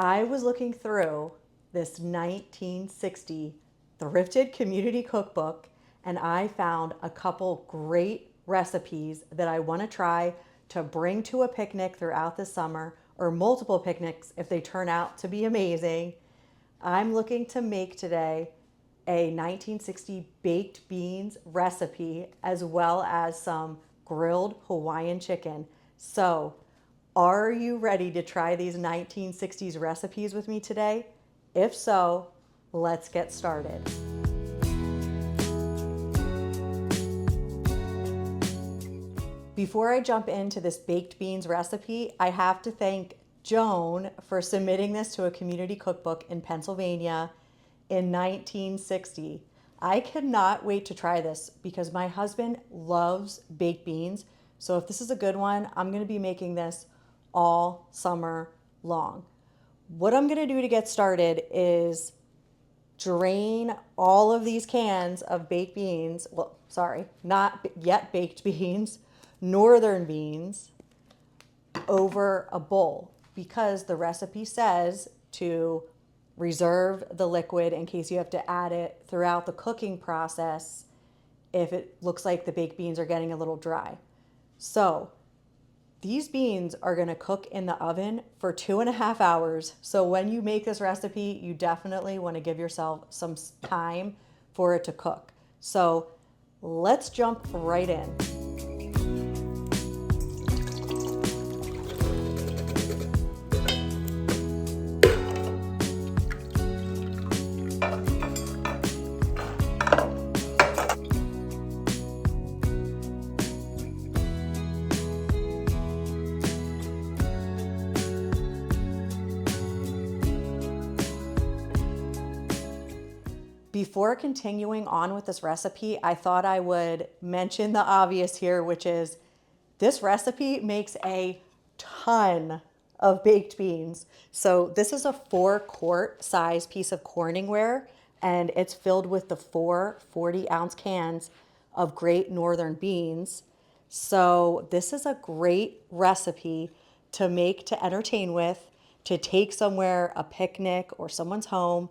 I was looking through this 1960 thrifted community cookbook and I found a couple great recipes that I want to try to bring to a picnic throughout the summer or multiple picnics if they turn out to be amazing. I'm looking to make today a 1960 baked beans recipe as well as some grilled Hawaiian chicken. So, are you ready to try these 1960s recipes with me today? If so, let's get started. Before I jump into this baked beans recipe, I have to thank Joan for submitting this to a community cookbook in Pennsylvania in 1960. I cannot wait to try this because my husband loves baked beans. So if this is a good one, I'm going to be making this all summer long. What I'm going to do to get started is drain all of these cans of baked beans. Well, sorry, not yet baked beans, northern beans, over a bowl because the recipe says to reserve the liquid in case you have to add it throughout the cooking process if it looks like the baked beans are getting a little dry. So these beans are going to cook in the oven for 2.5 hours. So when you make this recipe, you definitely want to give yourself some time for it to cook. So let's jump right in. Before continuing on with this recipe, I thought I would mention the obvious here, which is this recipe makes a ton of baked beans. So this is a 4-quart size piece of Corningware, and it's filled with the 4 40-ounce cans of Great Northern beans. So this is a great recipe to make to entertain with, to take somewhere, a picnic or someone's home.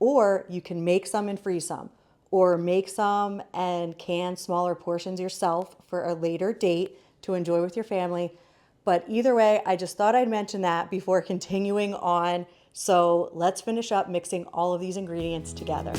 Or you can make some and freeze some, or make some and can smaller portions yourself for a later date to enjoy with your family. But either way, I just thought I'd mention that before continuing on. So let's finish up mixing all of these ingredients together.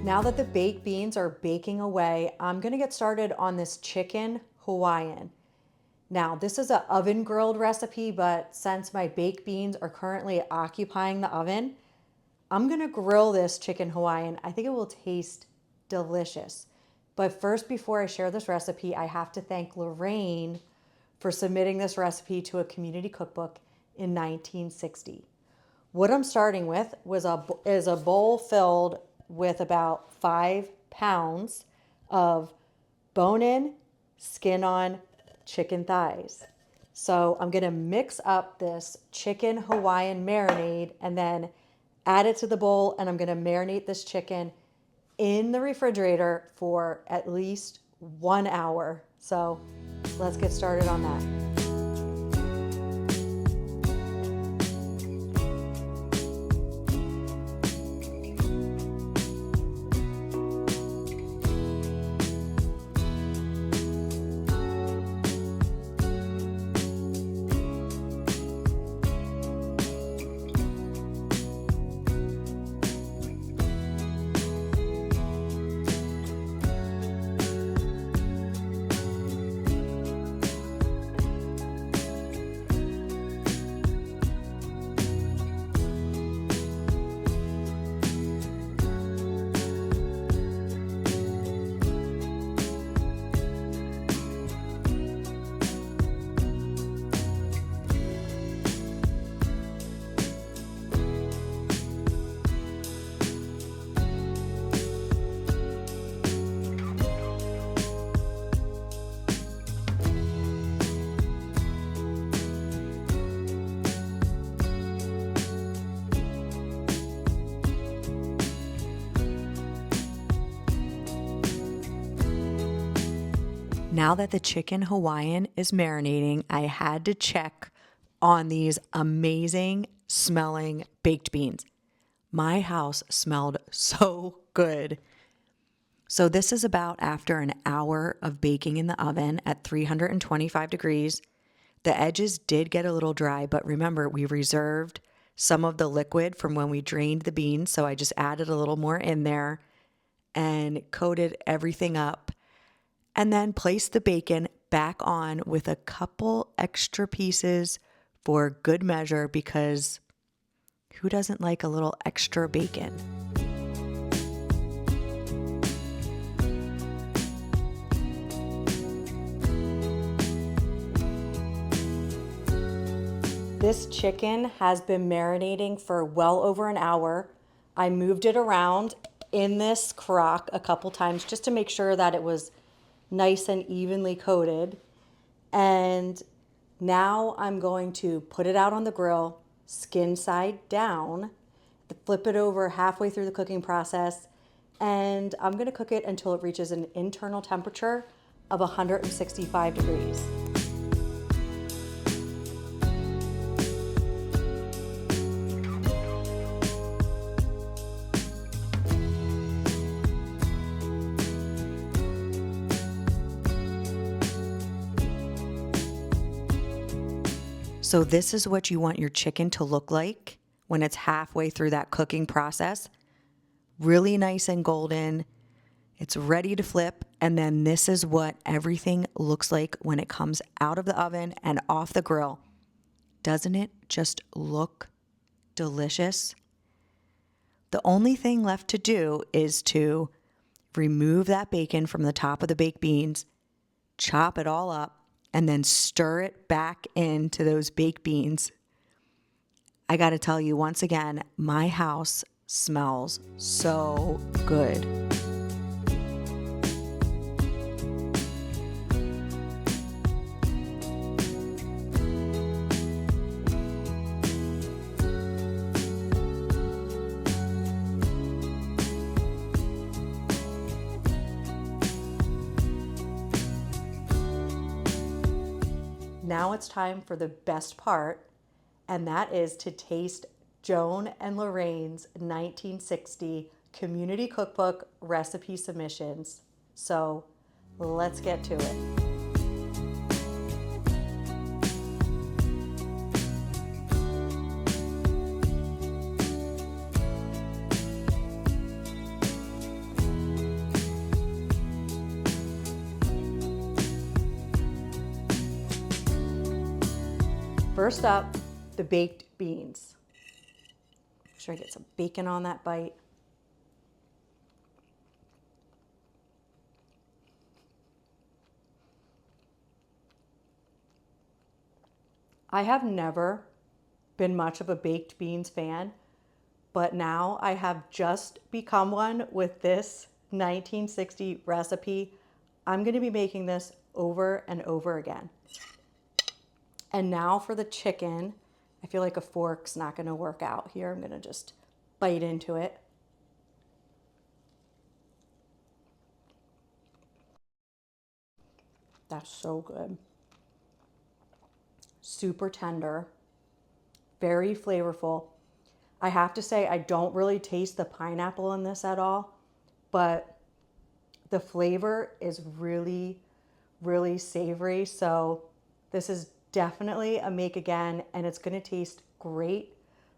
Now that the baked beans are baking away, I'm gonna get started on this chicken Hawaiian. Now, this is an oven grilled recipe, but since my baked beans are currently occupying the oven, I'm gonna grill this chicken Hawaiian. I think it will taste delicious. But first, before I share this recipe, I have to thank Lorraine for submitting this recipe to a community cookbook in 1960. What I'm starting with is a bowl filled with about 5 pounds of bone-in, skin-on chicken thighs. So I'm gonna mix up this chicken Hawaiian marinade and then add it to the bowl, and I'm gonna marinate this chicken in the refrigerator for at least 1 hour. So let's get started on that. Now that the chicken Hawaiian is marinating, I had to check on these amazing smelling baked beans. My house smelled so good. So this is about after an hour of baking in the oven at 325 degrees. The edges did get a little dry, but remember, we reserved some of the liquid from when we drained the beans, so I just added a little more in there and coated everything up. And then place the bacon back on with a couple extra pieces for good measure, because who doesn't like a little extra bacon? This chicken has been marinating for well over an hour. I moved it around in this crock a couple times just to make sure that it was nice and evenly coated. And now I'm going to put it out on the grill, skin side down, flip it over halfway through the cooking process, and I'm going to cook it until it reaches an internal temperature of 165 degrees. So this is what you want your chicken to look like when it's halfway through that cooking process. Really nice and golden. It's ready to flip. And then this is what everything looks like when it comes out of the oven and off the grill. Doesn't it just look delicious? The only thing left to do is to remove that bacon from the top of the baked beans, chop it all up, and then stir it back into those baked beans. I got to tell you, once again, my house smells so good. Now it's time for the best part, and that is to taste Joan and Lorraine's 1960 Community Cookbook Recipe Submissions. So let's get to it. First up, the baked beans. Make sure I get some bacon on that bite. I have never been much of a baked beans fan, but now I have just become one with this 1960 recipe. I'm going to be making this over and over again. And now for the chicken. I feel like a fork's not going to work out here. I'm going to just bite into it. That's so good. Super tender, very flavorful. I have to say, I don't really taste the pineapple in this at all, but the flavor is really, really savory. So this is definitely a make again, and it's going to taste great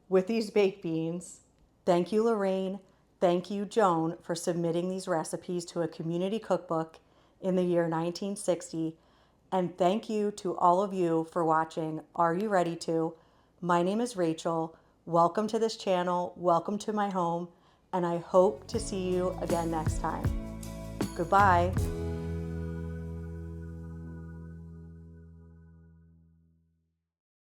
with these baked beans. Thank you, Lorraine. Thank you, Joan, for submitting these recipes to a community cookbook in the year 1960. And thank you to all of you for watching Are You Ready To? My name is Rachel. Welcome to this channel. Welcome to my home. And I hope to see you again next time. Goodbye.